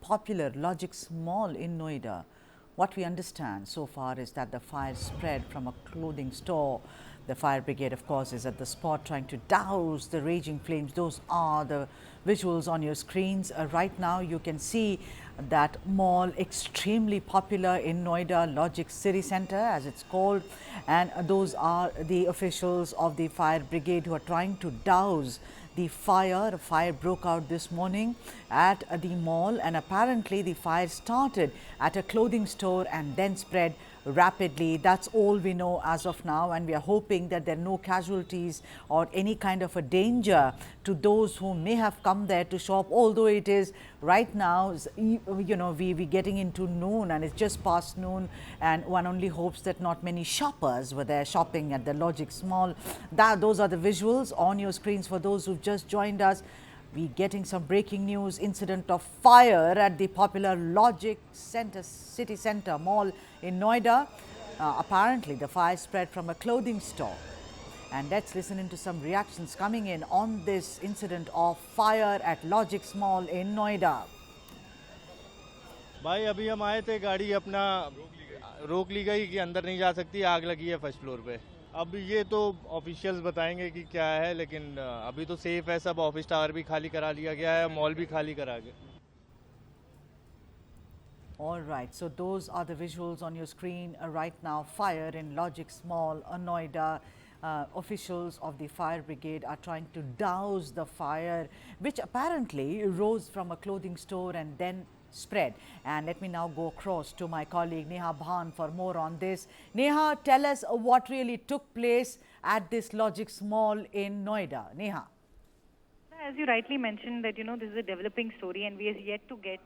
popular Logix Mall in Noida. What we understand so far is that the fire spread from a clothing store. The fire brigade, of course, is at the spot trying to douse the raging flames. Those are the visuals on your screens. Right now, you can see that mall extremely popular in Noida, Logix City Center, as it's called. And those are the officials of the fire brigade who are trying to douse the fire. A fire broke out this morning at the mall, and apparently the fire started at a clothing store and then spread rapidly. That's all we know as of now, and we are hoping that there are no casualties or any kind of a danger to those who may have come there to shop, although it is right now, we getting into noon and it's just past noon, and one only hopes that not many shoppers were there shopping at the Logix Mall. Those are the visuals on your screens for those who've just joined us. We getting some breaking news: incident of fire at the popular Logix City Center Mall in Noida. Apparently, the fire spread from a clothing store. And let's listen into some reactions coming in on this incident of fire at Logix Mall in Noida. भाई अभी हम आए थे, गाड़ी अपना रोक ली गई कि अंदर नहीं जा सकती, आग लगी है फर्स्ट फ्लोर पे। अब ये तो ऑफिशियल्स बताएंगे कि क्या है, लेकिन अभी तो सेफ है सब। ऑफिस टावर भी खाली करा लिया गया है, मॉल भी खाली करा गया। All right, so those are the visuals on your screen right now. Fire in Logix Mall, Noida. Officials of the fire brigade are trying to douse the fire, which apparently rose from a clothing store and then spread. And let me now go across to my colleague Neha Bhan for more on this. Neha, tell us what really took place at this Logix Mall in Noida. Neha. As you rightly mentioned that, this is a developing story and we are yet to get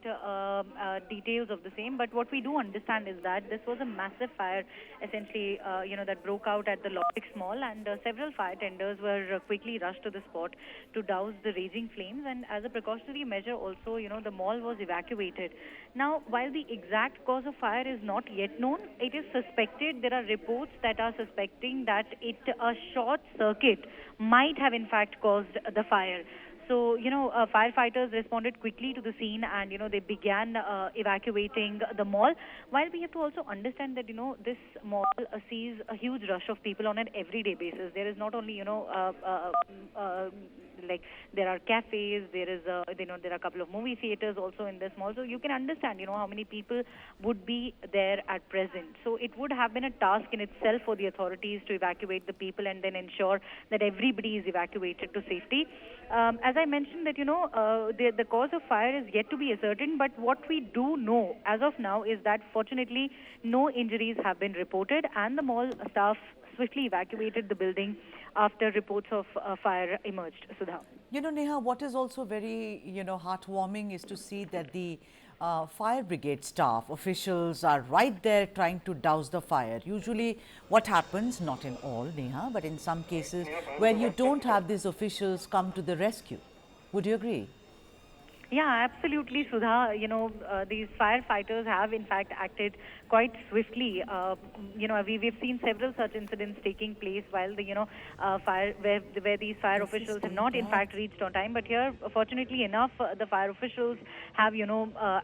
details of the same. But what we do understand is that this was a massive fire, essentially, that broke out at the Logix Mall, and several fire tenders were quickly rushed to the spot to douse the raging flames. And as a precautionary measure also, the mall was evacuated. Now, while the exact cause of fire is not yet known, it is suspected, there are reports that are suspecting that a short circuit might have in fact caused the fire. So, firefighters responded quickly to the scene and, they began evacuating the mall. While we have to also understand that, this mall sees a huge rush of people on an everyday basis. There is not only, like there are cafes, there are a couple of movie theaters also in this mall. So you can understand, how many people would be there at present. So it would have been a task in itself for the authorities to evacuate the people and then ensure that everybody is evacuated to safety. As I mentioned that, the cause of fire is yet to be ascertained, but what we do know as of now is that fortunately no injuries have been reported and the mall staff swiftly evacuated the building after reports of fire emerged. Sudha. Neha, what is also very, heartwarming is to see that the fire brigade staff, officials are right there trying to douse the fire. Usually what happens, not in all, Neha, but in some cases where you don't have these officials come to the rescue. Would you agree? Yeah, absolutely, Sudha. These firefighters have in fact acted quite swiftly. We've seen several such incidents taking place while the, where these fire officials have not in fact reached on time. But here, fortunately enough, the fire officials have,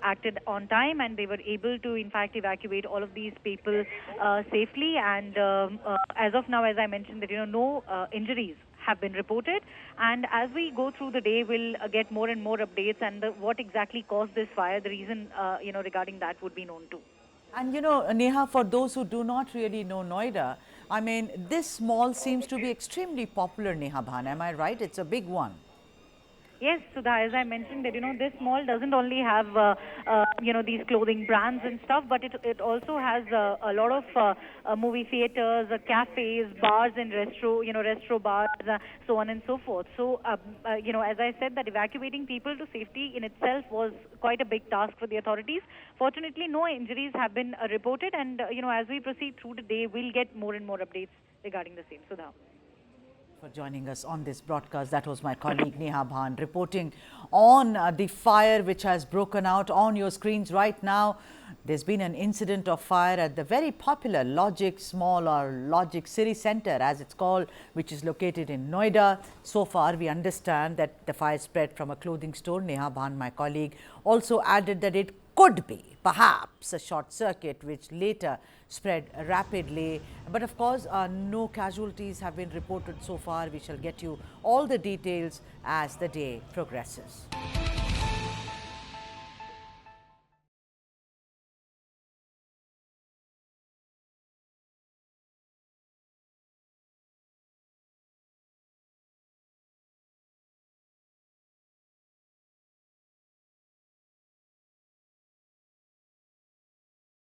acted on time and they were able to in fact evacuate all of these people safely. And as of now, as I mentioned, that, no injuries have been reported, and as we go through the day we'll get more and more updates, and what exactly caused this fire, the reason regarding that would be known too. And Neha, for those who do not really know Noida, I mean, this mall seems to be extremely popular, Neha Bhan, am I right? It's a big one. Yes, Sudha, as I mentioned that, this mall doesn't only have, these clothing brands and stuff, but it also has a lot of movie theaters, cafes, bars and restro bars, so on and so forth. So, as I said, that evacuating people to safety in itself was quite a big task for the authorities. Fortunately, no injuries have been reported, and, as we proceed through the day, we'll get more and more updates regarding the same. Sudha. For joining us on this broadcast. That was my colleague Neha Bhan reporting on the fire which has broken out on your screens right now. There's been an incident of fire at the very popular Logix Mall, or Logix City Center as it's called, which is located in Noida. So far, we understand that the fire spread from a clothing store. Neha Bhan, my colleague, also added that it could be perhaps a short circuit which later spread rapidly. But of course, no casualties have been reported so far. We shall get you all the details as the day progresses.